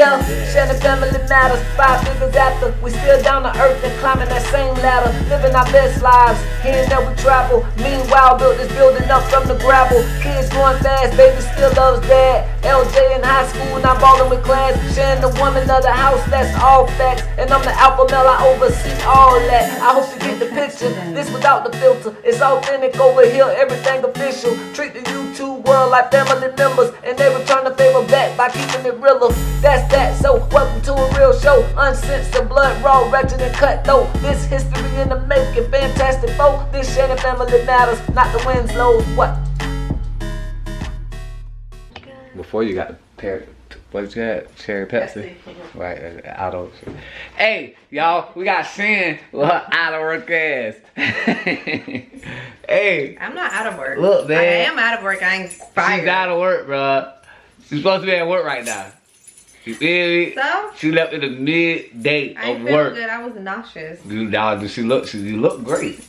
Yeah, Shannon family matters. 5 figures after, we still down to earth and climbing that same ladder. Living our best lives, here and there we travel. Meanwhile, built this building up from the gravel. Kids going fast, baby still loves dad. LJ in high school, and I'm ballin' with class. Sharing the woman of the house, that's all facts. And I'm the alpha male, I oversee all that. I hope you get the picture, this without the filter. It's authentic over here, everything official. Treat the YouTube world like family members, and they return the favor back by keeping it realer. That's that, so welcome to a real show. Uncensored, blood raw, ratchet and cut though. This history in the making, fantastic foe. This Shannon family matters, not the Winslows. What? Before you got the pear, what you got? Cherry Pepsi? Right, out of. Hey, y'all, we got Shan with her out of work ass. Hey. I'm not out of work. Look, man. I am out of work. I ain't fired. She's out of work, bro. She's supposed to be at work right now. You feel me? So? She left in the midday I of ain't work. good. I was nauseous. Dude, you look great.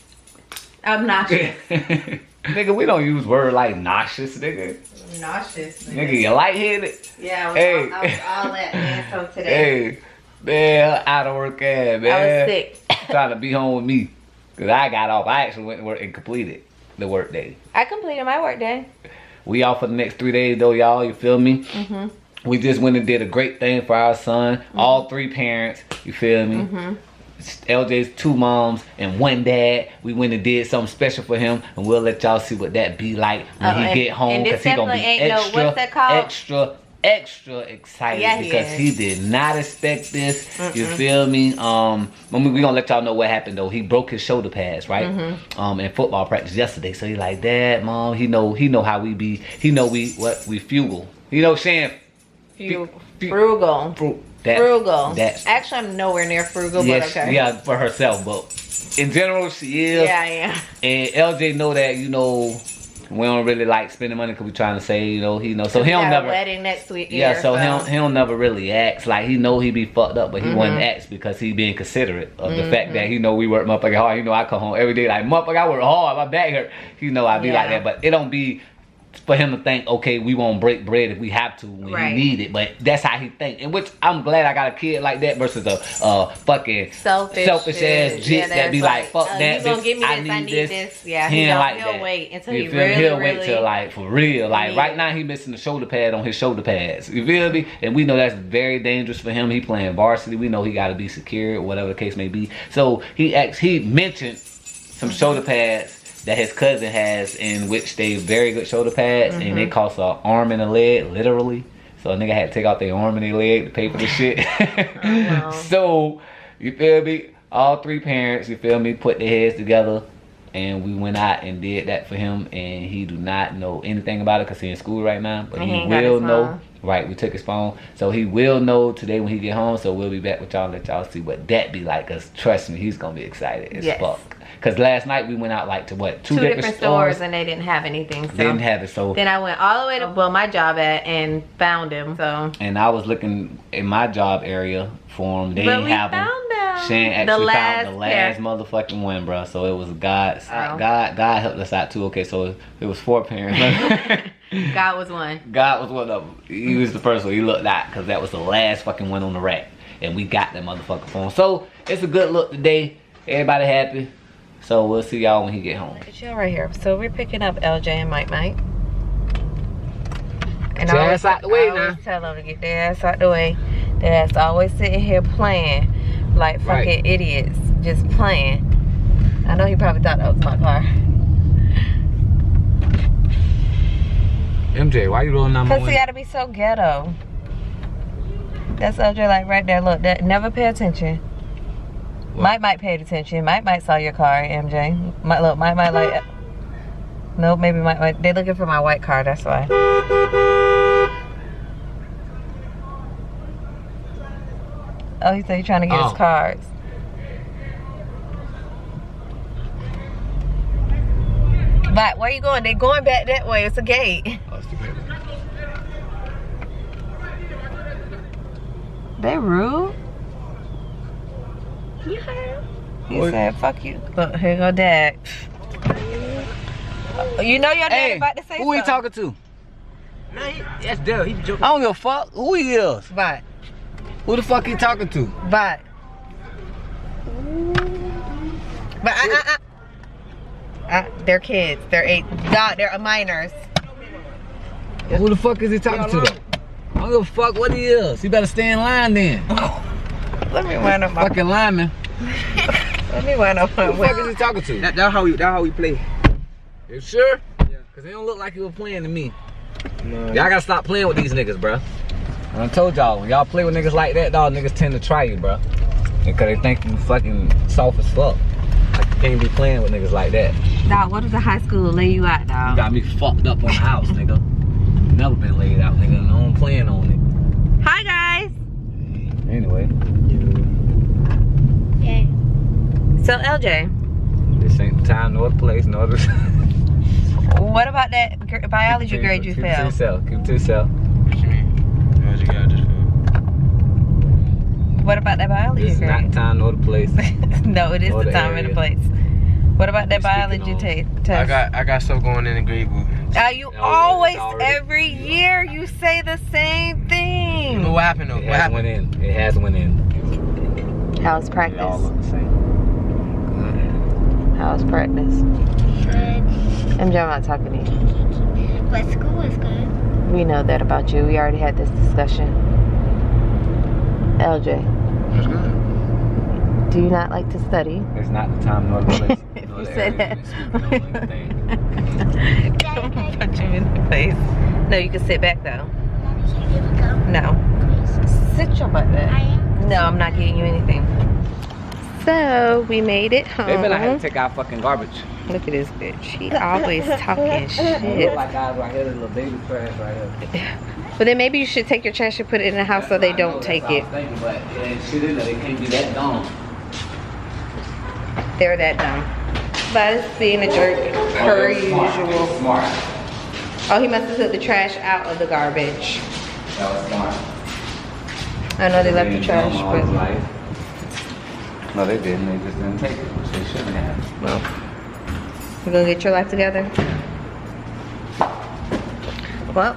I'm nauseous. Nigga, we don't use words like nauseous, nigga. Nauseous. Nigga, you lightheaded? Yeah, I was, hey. I was all that, man, so today. Hey, man, out of work ass, man. I was sick. Trying to be home with me. Because I got off. I actually went to work and completed the work day. I completed my work day. We off for the next 3 days, though, y'all. You feel me? Mm-hmm. We just went and did a great thing for our son. Mm-hmm. All 3 parents. You feel me? Mm-hmm. LJ's 2 moms and 1 dad. We went and did something special for him, and we'll let y'all see what that be like when he get home, because he gonna be extra excited, because he did not expect this. You feel me? We gonna let y'all know what happened though. He broke his shoulder pads, right? In football practice yesterday. So he like, Dad, Mom, he know how we be. He know we frugal. You know, Shan. Frugal. Frugal. Actually, I'm nowhere near frugal, yes, but okay. Yeah, for herself, but in general, she is. Yeah, I am. And LJ know that, you know, we don't really like spending money because we trying to save, you know, he knows. So he don't never. Wedding next week. Yeah, so he don't never really ask. Like, he know he be fucked up, but he wouldn't ask because he being considerate of the fact that he know we work motherfucking hard. He know I come home every day like, motherfucker, I work hard, my back hurt. He know I be like that, but it don't be for him to think, okay, we won't break bread if we have to when he need it. But that's how he think. And which I'm glad I got a kid like that versus a fucking selfish ass jit that be like, fuck that. You gonna give me this, I need this. Yeah, he'll wait until he really, he'll wait till like for real. Like right now he missing the shoulder pad on his shoulder pads. You feel me? And we know that's very dangerous for him. He playing varsity. We know he gotta be secure, whatever the case may be. So he mentioned some shoulder pads that his cousin has, in which they very good shoulder pads, and they cost an arm and a leg, literally. So a nigga had to take out their arm and their leg to pay for the shit. Wow. So, you feel me? All 3 parents, you feel me, put their heads together, and we went out and did that for him, and he do not know anything about it because he's in school right now, but he will know. Right, we took his phone, so he will know today when he get home. So we'll be back with y'all and let y'all see what that be like, because trust me, he's gonna be excited as fuck. Because last night we went out like to what, two different stores, and they didn't have anything. So. They didn't have it, so then I went all the way to my job at and found him. So and I was looking in my job area for him. They didn't have him. Shan actually found the last motherfucking one, bro. So it was God helped us out too. Okay, so it was 4 parents. God was one. God was one of them. He was the first one. He looked out because that was the last fucking one on the rack, and we got that motherfucker for him. So it's a good look today. Everybody happy. So we'll see y'all when he get home. It's y'all right here. So we're picking up LJ and Mike. And I always out the way now. I always tell them to get their ass out the way. Their ass always sitting here playing like fucking idiots, just playing. I know he probably thought that was my car. MJ, why you rolling on my window? Cause he gotta be so ghetto. That's LJ like right there. Look, that never pay attention. What? Mike paid attention. Mike saw your car, MJ. Mike like. Nope, maybe Mike. They looking for my white car. That's why. Oh, he said he's trying to get his cards. But where you going? They going back that way. It's a gate. Oh, it's the gate. They rude. You heard? He said, "Fuck you." Look, here go Dad. You know your dad about to say who he talking to? Nah, that's Dale. He joking. I don't give a fuck who he is. But Who the fuck he talking to? But they're kids. They're 8. God, they're minors. Who the fuck is he talking to though? I don't give a fuck what he is. He better stay in line then. Let me wind up my fucking lineman. Let me wind up my Who the fuck is he talking to? That's how we play. You sure? Yeah. Cause they don't look like he was playing to me. No. Y'all gotta stop playing with these niggas, bro. I told y'all, when y'all play with niggas like that, dog, niggas tend to try you, bro. Because they think you fucking soft as fuck. Like you can't be playing with niggas like that. Dog, what does the high school lay you out, dog? You got me fucked up on the house, nigga. Never been laid out, nigga. No one playing on it. Hi, guys. Anyway. Yay. So, LJ. This ain't the time nor the place nor the... What about that biology grade you failed? Keep it to yourself. Keep it to yourself. What you mean? Biology grade I just failed. What about that biology This is grade? not the time nor the place. No, it is Or the the time and area. the place. What about that biology test? I got stuff going in the grade book. You Yeah, always, it's already- every year, you say the same thing. But what happened though? It What has happened? went in. It has went in. How's They all practice? look the same. How's practice? Good. MJ, I'm not talking to you. But school is good. We know that about you. We already had this discussion. LJ, That's good. do you not like to study? It's not the time nor the place. If nor you the said area. that. It's not anything. Come punch him in the face. No, you can sit back though. Mommy, can you give a gum? No. Please. Sit your butt I back. am. No, I'm not getting you anything. So, we made it home. They better have to take out fucking garbage. Look at this bitch. She always talking It shit. look like guys right here, this little baby trash right here. But then maybe you should take your trash and put it in the house so they I know, don't that's take what I it. was thinking, but shit in there, they can't be that dumb. They're that dumb. But it's being a jerk per usual. Smart. Oh, he must have took the trash out of the garbage. That was smart. I know they left the trash, Dumb all his but life. No, they didn't. They just didn't take it, which they shouldn't have. well, you gonna get your life together? Well,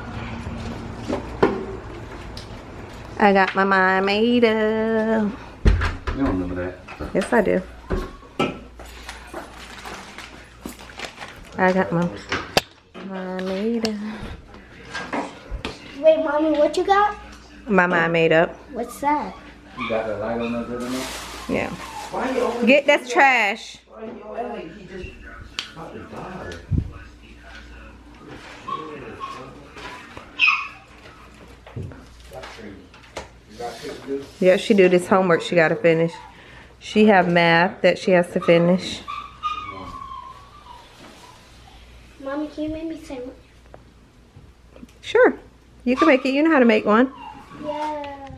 I got my mind made up. You don't remember that. Yes, I do. I got my mind made up. Wait, Mommy, what you got? My mind made up. What's that? You got that light on that good enough? Yeah. Get that's trash. Yeah, she do this homework she gotta finish. She have math that she has to finish. Mommy, can you make me say Sure. You can make it. You know how to make one. yeah?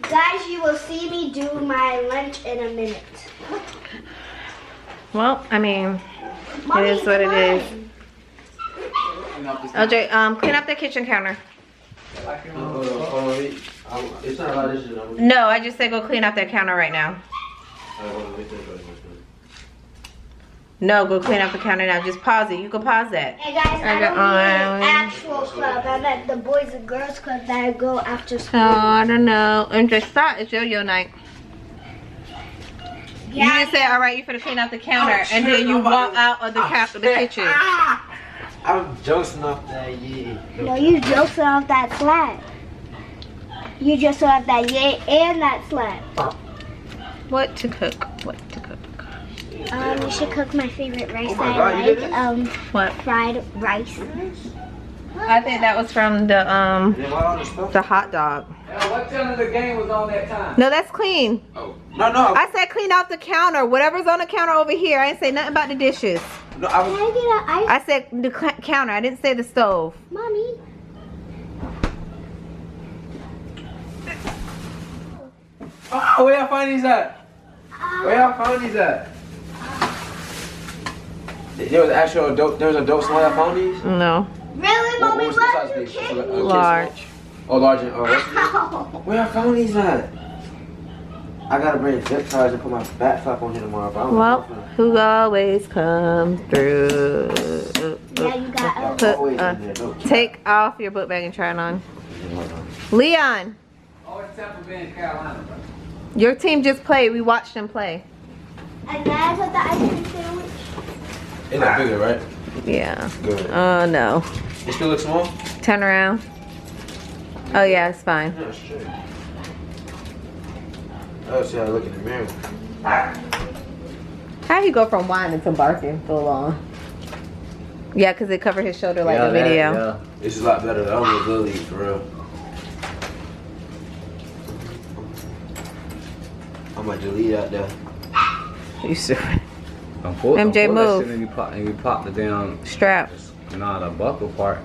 Guys, you will see me do my lunch in a minute. Well, I mean, Mommy, it is what it come is. on. LJ, clean up the kitchen counter. It's not about this. No, I just said go clean up that counter right now. No, go clean up the counter now. Just pause it. You can pause that. Hey guys, I don't mean an actual club. I meant the Boys and Girls Club that I go after school. Oh, I don't know. And just start. It's yo-yo night. You just say, all right, you finna clean out the counter, and then you walk out of the kitchen. I'm joking off that, yeah. No, you joking off that slab. You just off that yay and that slab. What to cook? What to cook? You should cook my favorite rice Oh my I God, you did like. What? Fried rice. I think that was from the hot dog. Yeah, what time of the game was on that time? No, that's clean. Oh. No, I said clean off the counter. Whatever's on the counter over here. I didn't say nothing about the dishes. no, I Can was. I get an ice? I said the counter. I didn't say the stove. Mommy. Oh, where y'all find these at? Where y'all found these at? There was actual adult. There was adults when y'all found these. No. Really, Mommy? What was the What? size You of these? kidding me? Large. Oh, large. And, where I found these at? I gotta bring zip ties and put my back flap on here tomorrow. But I don't Well, know. who always comes through? Yeah, you got Put, Always in there, no. take off your book bag and try it on. Leon, Oh, it's Tampa Bay and Carolina, bro. Your team just played. We watched them play. And that's what the ice cream sandwich. It's not bigger, right? Yeah. Good. Oh no. It still looks small? Turn around. Oh yeah, it's fine. Yeah, straight. Oh, see how I look in the mirror. How you go from whining to barking full on? Yeah, because it covered his shoulder like the video. Yeah. This is a lot better. I don't look Lily for real. I'm gonna delete out there. You stupid. MJ, move. And you pop the damn Strap. Nah, the buckle part.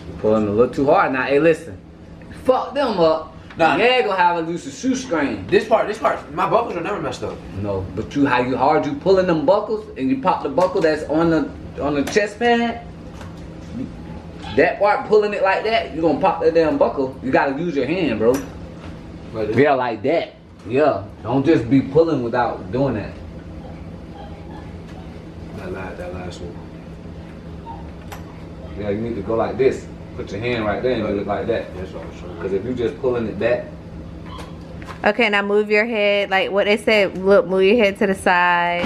You pulling a little too hard. Now, hey, listen. Fuck them up. Nah. Yeah, gonna have a loose shoestring. This part, my buckles are never messed up. No, but how hard you pulling them buckles and you pop the buckle that's on the chest pad. That part, pulling it like that, you gonna pop that damn buckle. You gotta use your hand, bro. Like this? Yeah, like that. Yeah, don't just be pulling without doing that. That last one. Yeah, you need to go like this. Put your hand right there and do it like that. That's what I was trying to do. Because if you just pulling it back. Okay, now move your head. Like what they said, look, move your head to the side.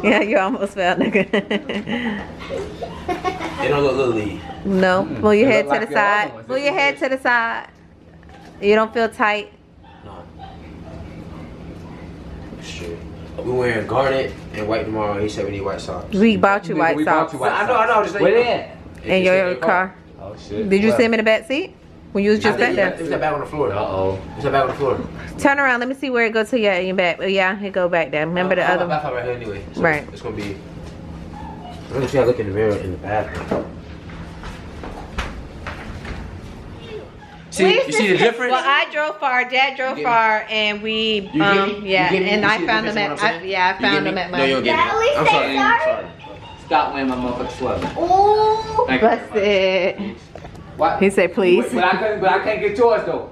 Yeah, you almost fell, nigga. It don't look Lily. No, move your head to the side. ones. Move your head to the side. You don't feel tight. No. Shit. We wearing garnet and white tomorrow. He said we need white socks. We bought you white We bought socks you white I know. Just Where they at? in your car. Oh shit. Did you see him in the back seat? When you was just back there? It was that back on the floor. Uh-oh. It's that back on the floor. Turn around. Let me see where it goes to your back. Oh, yeah, it go back there. Remember the I have other my one? bathroom right here anyway. So Right. It's gonna be. Let me see. I look in the mirror in the bathroom. See, you see the difference? Well, I drove far. Dad drove far, and we You get me? yeah, You get me? and You I see the found them difference at in what I'm saying? I You found get them me? at No, my. you don't get me. At least I'm say sorry. sorry. Stop wearing my motherfucking sweater. Ooh. Thank you very Busted. much. What? He said, please. But I can't get yours though.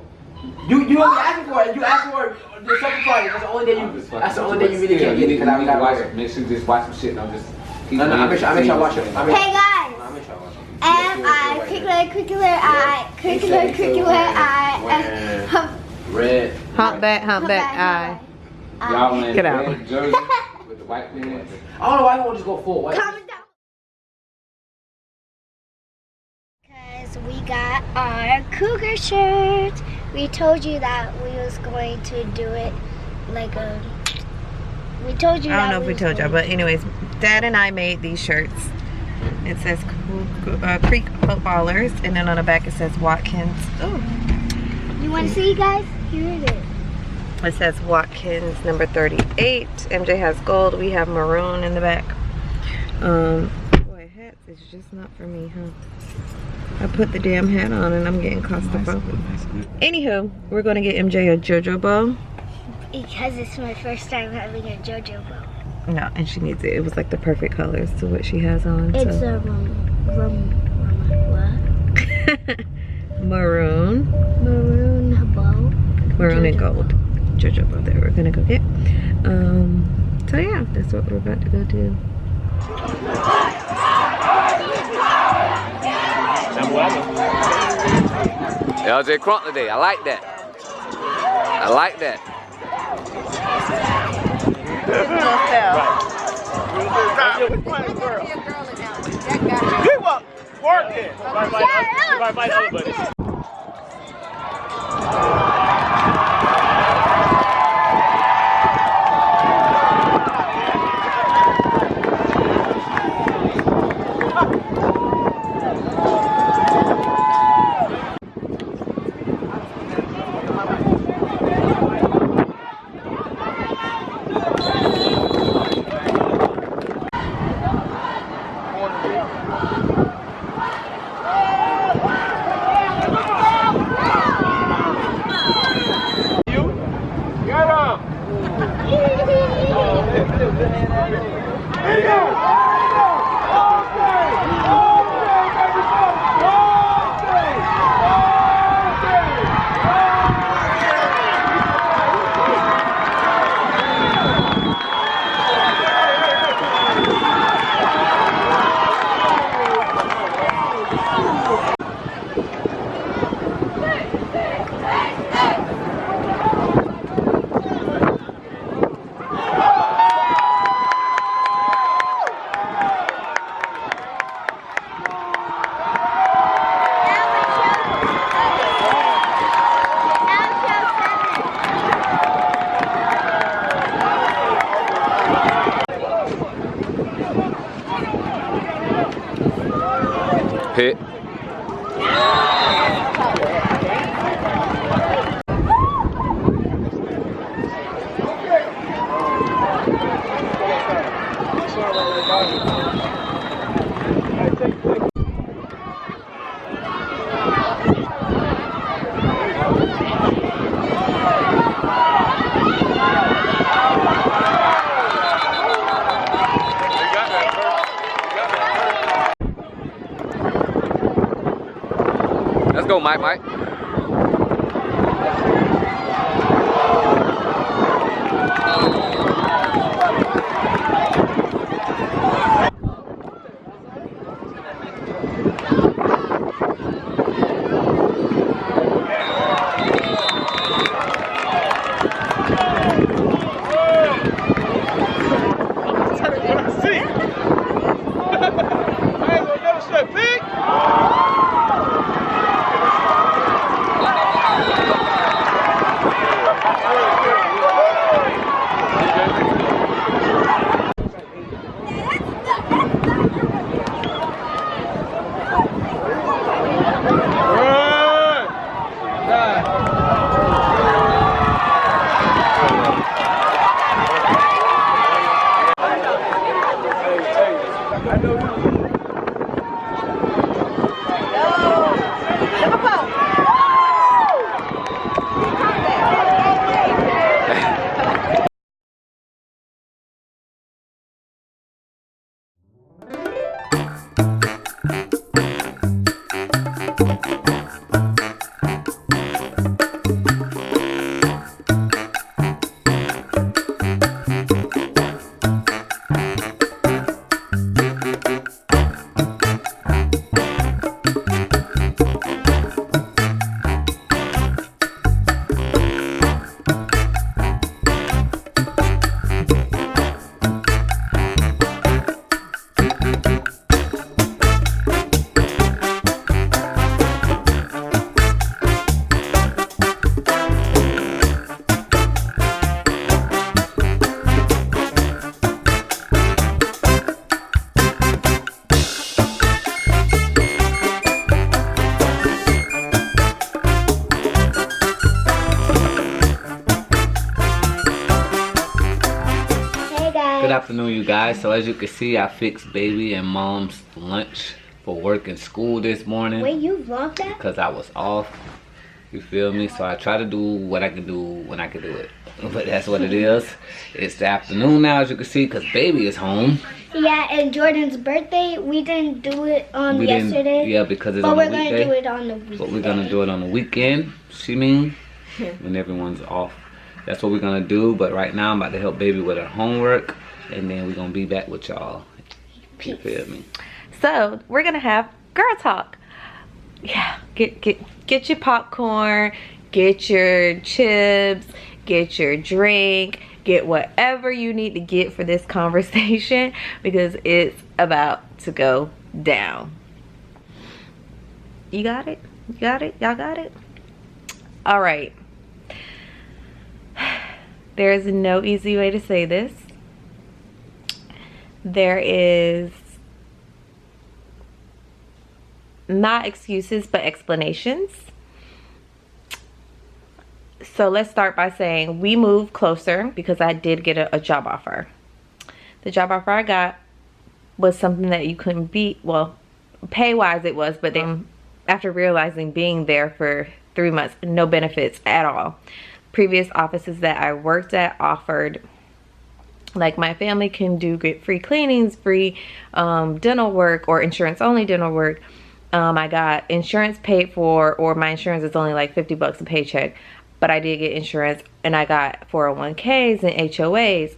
You only asking for it. You asked for it. The second party. That's the only day you. That's the only day you really can't get it because I got watch it. it. Make sure you just watch some shit and I'm just. No, I make sure I watch it. Hey guys. I make sure I watch it. Curricular eye. Red. Humpback eye. Y'all wearing Get out. red jersey with the white pants. I don't know why you won't just go full white. Comment down. Because we got our cougar shirts. We told you that we was going to do it like a. We told you. I don't that know if we was told y'all, going but anyways, Dad and I made these shirts. It says Creek Footballers, and then on the back it says Watkins. Oh, You want to see, guys? Here it is. it says Watkins number 38. MJ has gold. We have maroon in the back. Boy, hats is just not for me, huh? I put the damn hat on and I'm getting claustrophobic. Anywho, we're gonna get MJ a JoJo bow. Because it's my first time having a JoJo bow. No, and she needs it. It was like the perfect colors to what she has on. It's so. a Maroon. maroon bow. Maroon and gold. JoJo bow that we're gonna go get. So yeah, that's what we're about to go do. LJ Crunk today. I like that. I like that. You want work it. Invite everybody. Pit. Let's go, Mike. Good afternoon, you guys. So as you can see, I fixed baby and mom's lunch for work and school this morning. Wait, you vlogged that? Because I was off. You feel me? So I try to do what I can do when I can do it. But that's what it is. It's the afternoon now, as you can see, because baby is home. Yeah, and Jordan's birthday, we didn't do it on yesterday. Yeah, because it's on the weekday. But we're going to do it on the weekend. But we're going to do it on the weekend, she mean, when everyone's off. That's what we're going to do. But right now, I'm about to help baby with her homework. And then we're going to be back with y'all. You feel me? So, we're going to have girl talk. Yeah, get your popcorn, get your chips, get your drink, get whatever you need to get for this conversation because it's about to go down. You got it? You got it? Y'all got it? All right. There is no easy way to say this. There is not excuses but explanations. So let's start by saying we moved closer because I did get a job offer. The job offer I got was something that you couldn't beat. Well, pay wise it was, but then after realizing being there for 3 months, no benefits at all. Previous offices that I worked at offered, like, my family can get free cleanings, free dental work, or insurance only dental work. I got insurance paid for, or my insurance is only like $50 a paycheck, but I did get insurance, and I got 401ks and HOAs.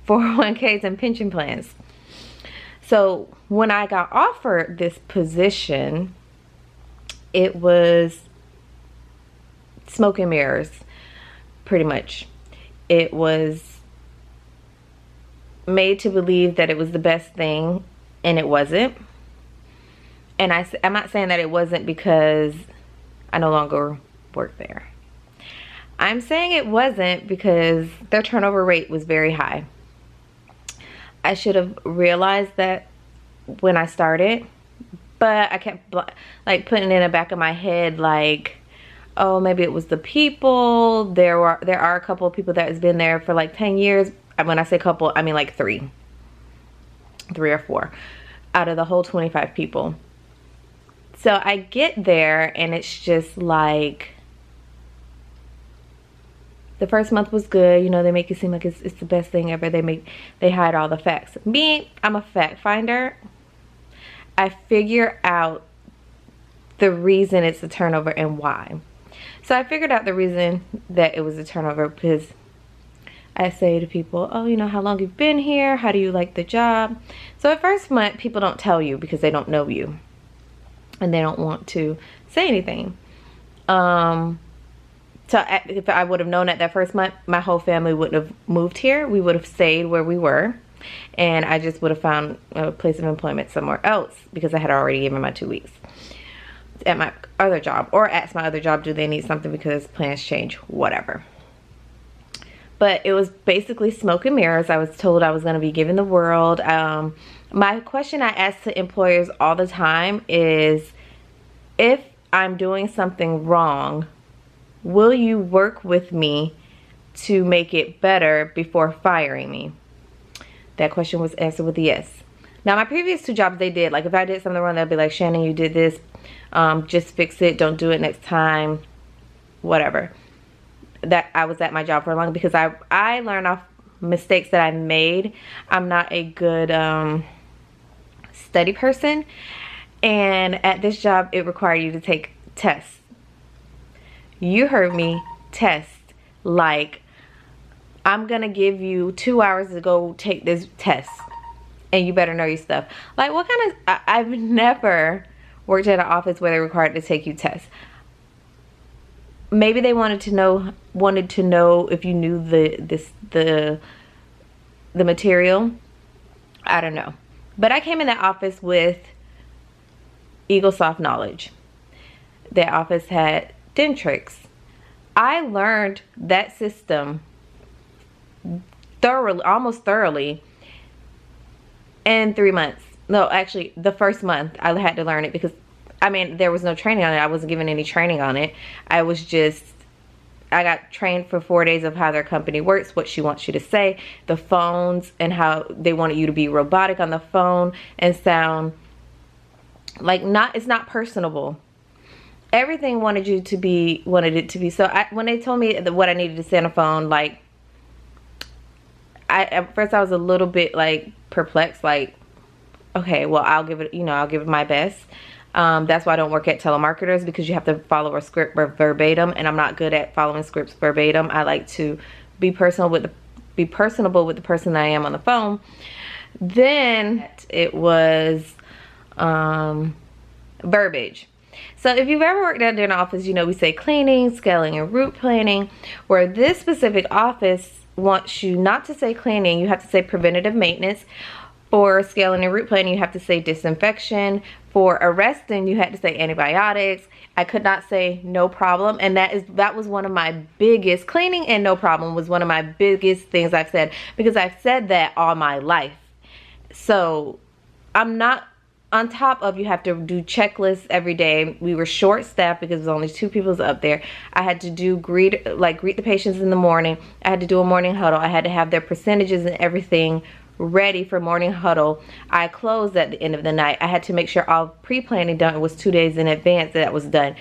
401ks and pension plans. So when I got offered this position, it was smoke and mirrors, pretty much. It was made to believe that it was the best thing, and it wasn't. And I'm not saying that it wasn't because I no longer work there. I'm saying it wasn't because their turnover rate was very high. I should have realized that when I started, But I kept like putting in the back of my head like, oh, maybe it was the people. There are a couple of people that has been there for like 10 years. When I say couple, I mean like three or four out of the whole 25 people. So I get there and it's just like, the first month was good. You know, they make it seem like it's the best thing ever. They hide all the facts. Me, I'm a fact finder. I figure out the reason it's a turnover and why. So I figured out the reason that it was a turnover because I say to people, oh, you know, how long you've been here? How do you like the job? So at first month, people don't tell you because they don't know you. And they don't want to say anything. So if I would have known at that first month, my whole family wouldn't have moved here. We would have stayed where we were. And I just would have found a place of employment somewhere else because I had already given my 2 weeks at my other job, or asked my other job, do they need something because plans change, whatever. But it was basically smoke and mirrors. I was told I was going to be given the world. My question I ask to employers all the time is, if I'm doing something wrong, will you work with me to make it better before firing me? That question was answered with a yes. Now, my previous 2 jobs, they did. Like, if I did something wrong, they'll be like, Shannon, you did this. Just fix it. Don't do it next time. Whatever. That I was at my job for long because I learned off mistakes that I made. I'm not a good study person. And at this job, it required you to take tests. You heard me, test. Like, I'm gonna give you 2 hours to go take this test and you better know your stuff. Like, what kind of, I've never worked at an office where they're required to take you tests. Maybe they wanted to know if you knew the material. I don't know. But I came in that office with EagleSoft knowledge. That office had Dentrix. I learned that system thoroughly, almost thoroughly, in 3 months. No, actually, the first month I had to learn it because, I mean, there was no training on it. I wasn't given any training on it. I got trained for 4 days of how their company works, what she wants you to say, the phones, and how they wanted you to be robotic on the phone and sound like it's not personable. Everything wanted it to be. So when they told me what I needed to say on the phone, like, at first I was a little bit like perplexed, like, okay, well, I'll give it my best. That's why I don't work at telemarketers, because you have to follow a script verbatim, and I'm not good at following scripts verbatim. I like to be personable with the person I am on the phone. Then it was verbiage. So if you've ever worked out in an office, you know we say cleaning, scaling, and route planning. Where this specific office wants you not to say cleaning, you have to say preventative maintenance. For scaling and route planning, you have to say disinfection. For arresting, you had to say antibiotics. I could not say no problem, and that was one of my biggest, cleaning and no problem was one of my biggest things I've said, because I've said that all my life. So I'm not, on top of, you have to do checklists every day. We were short staffed because there's only 2 people up there. I had to do greet the patients in the morning. I had to do a morning huddle. I had to have their percentages and everything ready for morning huddle. I closed at the end of the night. I had to make sure all pre-planning done. It was 2 days in advance that was done.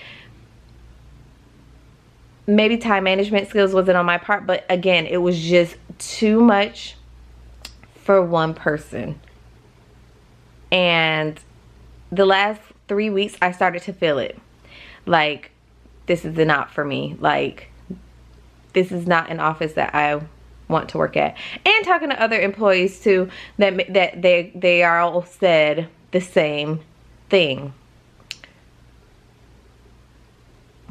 Maybe time management skills wasn't on my part, but again, it was just too much for one person. And the last 3 weeks, I started to feel it. Like, this is not for me. Like, this is not an office that I want to work at. And talking to other employees too, that they are all said the same thing.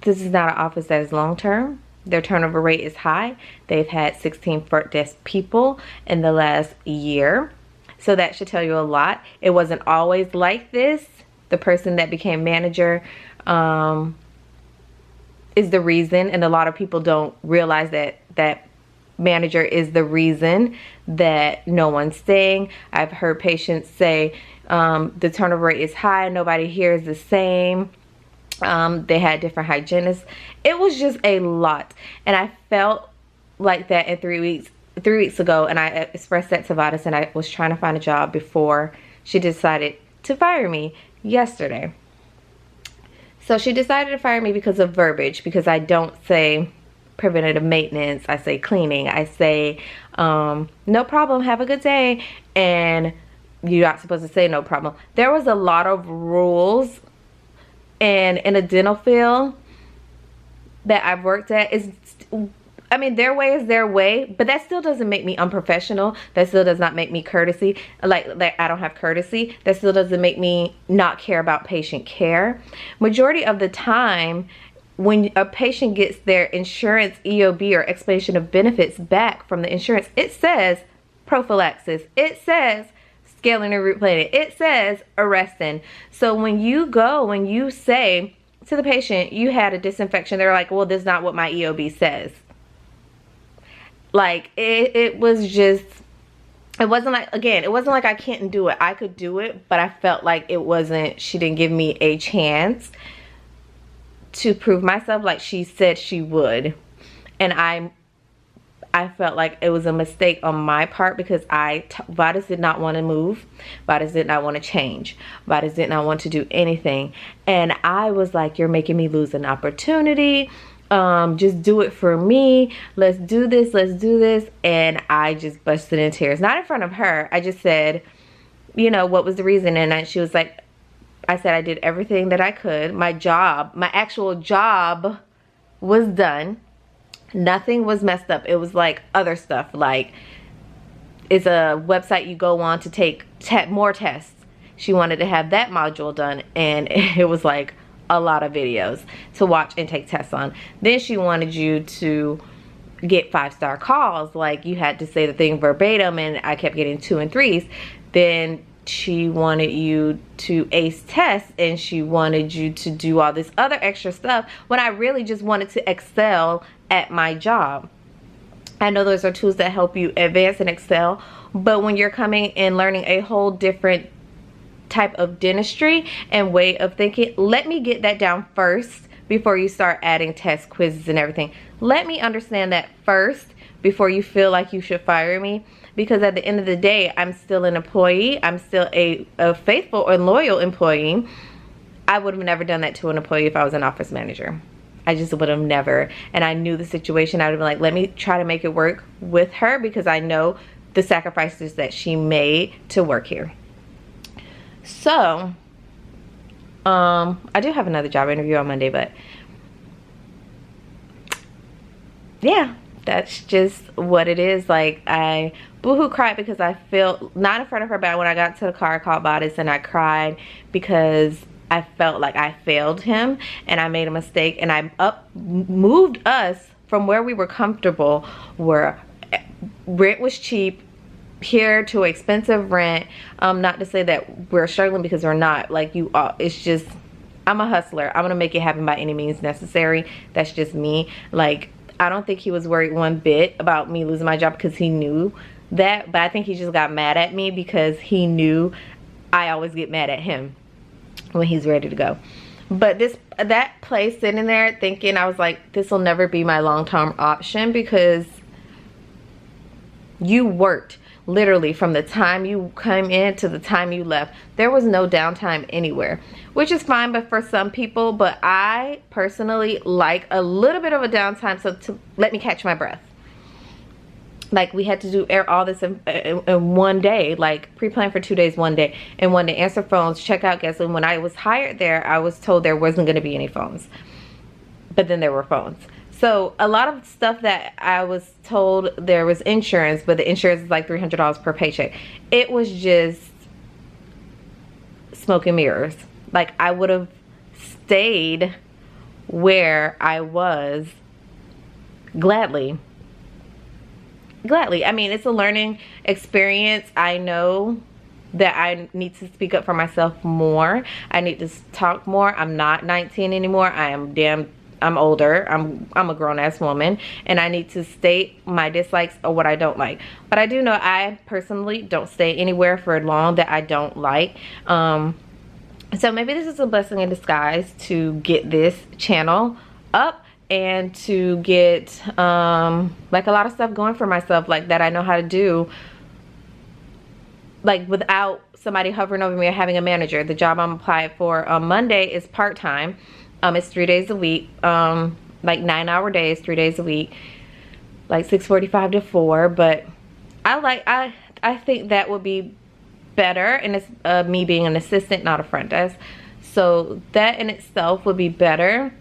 This is not an office that is long term. Their turnover rate is high. They've had 16 front desk people in the last year. So that should tell you a lot. It wasn't always like this. The person that became manager is the reason, and a lot of people don't realize that manager is the reason that no one's staying. I've heard patients say the turnover rate is high, nobody here is the same. They had different hygienists. It was just a lot, and I felt like that in 3 weeks. 3 weeks ago, and I expressed that to Vadis, and I was trying to find a job before she decided to fire me yesterday. So she decided to fire me because of verbiage, because I don't say preventative maintenance, I say cleaning, I say no problem, have a good day, and you're not supposed to say no problem. There was a lot of rules, and in a dental field that I've worked at, I mean, their way is their way, but that still doesn't make me unprofessional. That still does not make me courtesy, like I don't have courtesy. That still doesn't make me not care about patient care. Majority of the time, when a patient gets their insurance EOB or explanation of benefits back from the insurance, it says prophylaxis. It says scaling and root planing. It says arrestin. So when you say to the patient, you had a disinfection, they're like, well, that's not what my EOB says. Like, it was just, it wasn't like, again, it wasn't like I can't do it. I could do it, but I felt like it wasn't, she didn't give me a chance to prove myself like she said she would. And I felt like it was a mistake on my part, because Vadis did not want to move. Vadis did not want to change. Vadis did not want to do anything. And I was like, you're making me lose an opportunity. Just do it for me. Let's do this. And I just busted in tears. Not in front of her. I just said, you know, what was the reason? And she was like, I said I did everything that I could. My actual job was done. Nothing was messed up. It was like other stuff. Like, it's a website you go on to take more tests. She wanted to have that module done, and it was like a lot of videos to watch and take tests on. Then she wanted you to get 5-star calls, like you had to say the thing verbatim, and I kept getting 2 and 3s. Then she wanted you to ace tests, and she wanted you to do all this other extra stuff, when I really just wanted to excel at my job. I know those are tools that help you advance and excel, but when you're coming and learning a whole different type of dentistry and way of thinking, let me get that down first before you start adding tests, quizzes, and everything. Let me understand that first before you feel like you should fire me, because at the end of the day, I'm still an employee. I'm still a faithful or loyal employee. I would have never done that to an employee if I was an office manager. I just would have never. And I knew the situation. I would have been like, let me try to make it work with her, because I know the sacrifices that she made to work here. So, I do have another job interview on Monday, but yeah, that's just what it is. Like, I boohoo cried because I felt, not in front of her, but when I got to the car, I called Vadis and I cried because I felt like I failed him and I made a mistake, and I moved us from where we were comfortable, where rent was cheap, here to expensive rent. Not to say that we're struggling, because we're not. Like, you are, it's just, I'm a hustler. I'm gonna make it happen by any means necessary. That's just me. Like, I don't think he was worried one bit about me losing my job, because he knew that, but I think he just got mad at me because he knew I always get mad at him when he's ready to go. But that place, sitting there thinking, I was like, this will never be my long-term option, because you worked literally from the time you came in to the time you left. There was no downtime anywhere, which is fine, but for some people. But I personally like a little bit of a downtime, so to let me catch my breath. Like, we had to do all this in one day, like pre-planned for 2 days, one day. And one day, answer phones, check out guests. And when I was hired there, I was told there wasn't going to be any phones, but then there were phones. So a lot of stuff that I was told, there was insurance, but the insurance is like $300 per paycheck. It was just smoke and mirrors. Like, I would have stayed where I was gladly. I mean, it's a learning experience. I know that I need to speak up for myself more. I need to talk more. I'm not 19 anymore. I'm I'm older. I'm a grown-ass woman, and I need to state my dislikes or what I don't like. But I do know I personally don't stay anywhere for long that I don't like. So maybe this is a blessing in disguise to get this channel up and to get like a lot of stuff going for myself, like that I know how to do, like without somebody hovering over me or having a manager. The job I'm applied for on Monday is part-time. It's 3 days a week, like 9-hour days, 3 days a week, like 6:45 to 4. But I think that would be better, and it's me being an assistant, not a front desk. So that in itself would be better.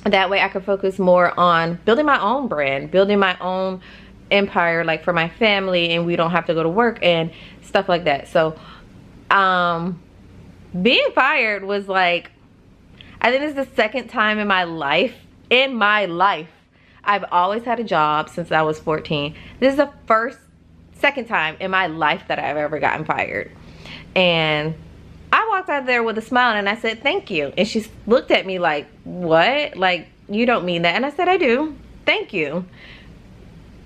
That way I could focus more on building my own brand, building my own empire, like for my family, and we don't have to go to work and stuff like that. So being fired was like, I think this is the second time in my life I've always had a job since I was 14. This is the second time in my life that I've ever gotten fired. And I walked out there with a smile and I said, thank you. And she looked at me like, what? Like, you don't mean that? And I said, I do. Thank you.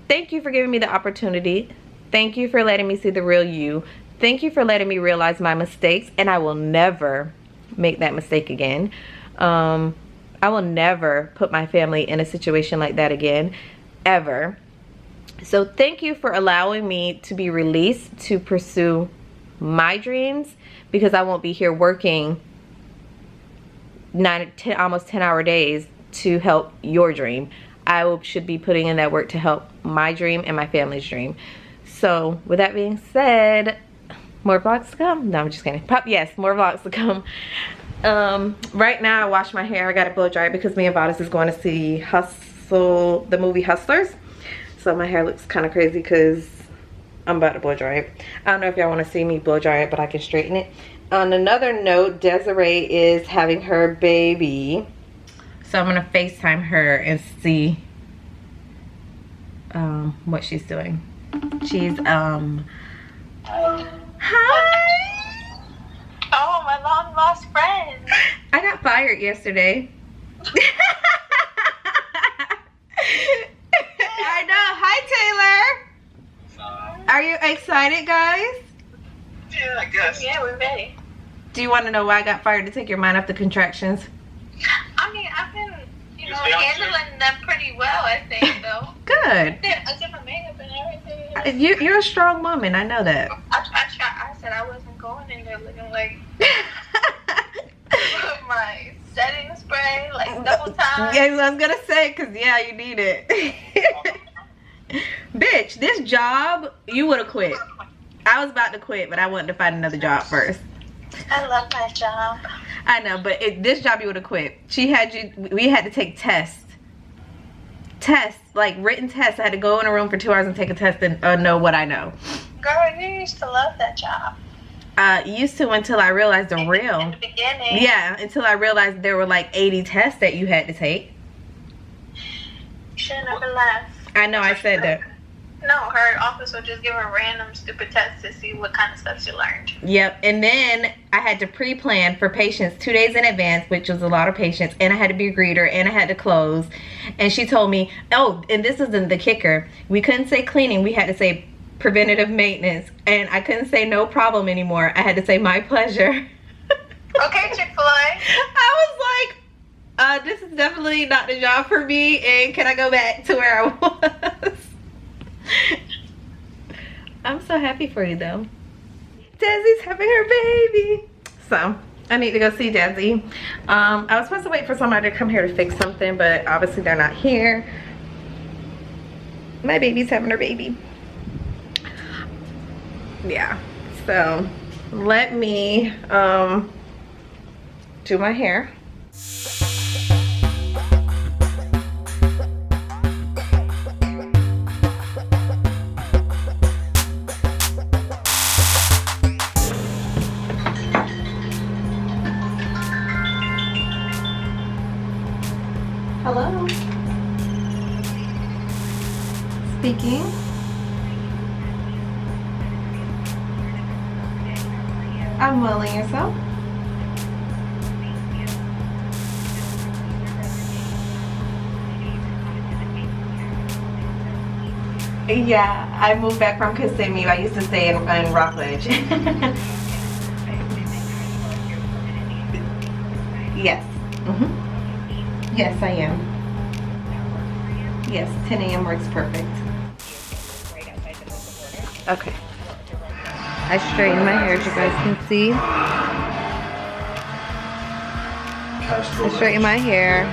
Thank you for giving me the opportunity. Thank you for letting me see the real you. Thank you for letting me realize my mistakes, and I will never make that mistake again. I will never put my family in a situation like that again, ever. So thank you for allowing me to be released to pursue my dreams, because I won't be here working 9 to 10, almost 10-hour days to help your dream. I should be putting in that work to help my dream and my family's dream. So with that being said, more vlogs to come. No, I'm just kidding. Yes, more vlogs to come. Right now I washed my hair. I got it blow dried because me and Vadis is going to see the movie Hustlers. So my hair looks kind of crazy because I'm about to blow dry it. I don't know if y'all want to see me blow dry it, but I can straighten it. On another note, Desiree is having her baby. So I'm going to FaceTime her and see what she's doing. She's, Hi! Oh, my long lost friend. I got fired yesterday. I know. Hi, Taylor. Are you excited, guys? Yeah, I guess. Yeah, we're ready. Do you want to know why I got fired? To take your mind off the contractions? I mean, I've been, handling them pretty well, I think, though. Good. I did my makeup and everything. You're a strong woman. I know that. I said I wasn't going in there looking like my setting spray, like double time. Yeah, I was gonna say, cause yeah, you need it. Bitch, this job, you would have quit. I was about to quit, but I wanted to find another job first. I love my job. I know, but this job you would have quit. We had to take tests, like written tests. I had to go in a room for 2 hours and take a test and know what I know. Girl, you used to love that job. Used to, until I realized the real. In the beginning. Yeah, until I realized there were like 80 tests that you had to take. You should have never left. I know, I said that. No, her office would just give her random stupid tests to see what kind of stuff she learned. Yep, and then I had to pre-plan for patients 2 days in advance, which was a lot of patients, and I had to be a greeter, and I had to close. And she told me, oh, and this isn't the kicker. We couldn't say cleaning, we had to say preventative maintenance, and I couldn't say no problem anymore. I had to say my pleasure. Okay, Chick-fil-A. I was like, this is definitely not the job for me, and can I go back to where I was? I'm so happy for you though. Desi's having her baby. So I need to go see Desi. I was supposed to wait for somebody to come here to fix something, but obviously they're not here. My baby's having her baby. Yeah, so let me do my hair. Hello. Speaking. I'm well, and yourself? Yeah, I moved back from Kissimmee. I used to stay in Rockledge. Yes. Yes, I am. Yes, 10 a.m. works perfect. Okay. I straightened my hair, as you guys can see. I straightened my hair.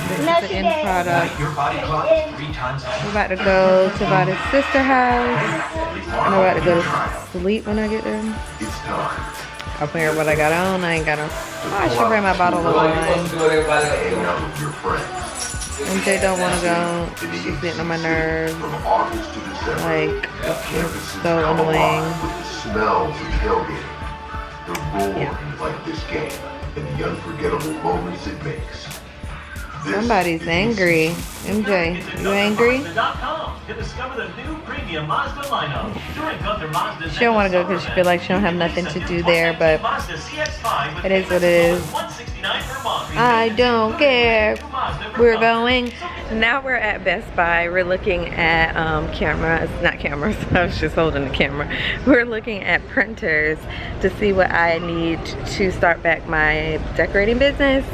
This is the end product. We're about to go to Vada's sister's house. I'm about to go to sleep when I get there. I'll figure out what I got on. I ain't got on. Oh, I should bring my bottle of wine. MJ don't want to go. She's getting on my nerves. Like, it's so annoying. Yeah. Somebody's angry. MJ, you angry? She don't want to go because she feels like she don't have nothing to do there, but it is what it is. I don't care. We're going. Now we're at Best Buy. We're looking at cameras, not cameras. I was just holding the camera. We're looking at printers to see what I need to start back my decorating business,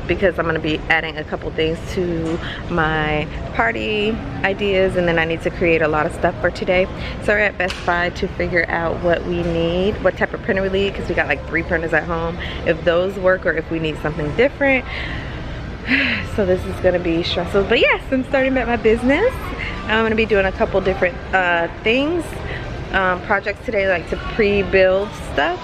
because I'm going to be adding a couple things to my party ideas, and then I need to create a lot of stuff for today. So we're at Best Buy to figure out what we need, what type of printer we need, because we got like 3 printers at home, if those work or if we need something different. So this is gonna be stressful, but yes, I'm starting back my business. I'm gonna be doing a couple different things, projects today, like to pre-build stuff,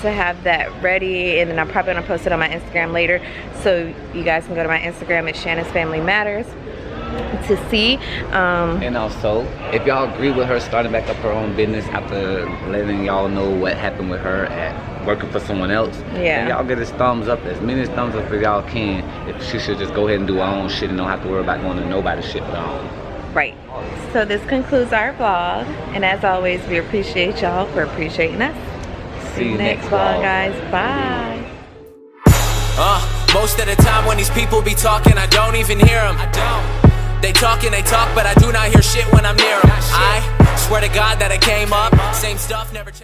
to have that ready, and then I'm probably gonna post it on my Instagram later, so you guys can go to my Instagram at Shannon's Family Matters to see. And also, if y'all agree with her starting back up her own business after letting y'all know what happened with her at working for someone else, then y'all get his thumbs up, as many thumbs up as y'all can, if she should just go ahead and do her own shit and don't have to worry about going to nobody's shit with her own. Right. So this concludes our vlog, and as always, we appreciate y'all for appreciating us. See you next vlog, guys. Bye. Most of the time when these people be talking, I don't even hear them. They talk and they talk, but I do not hear shit when I'm near them. I swear to God that I came up, same stuff, never changed.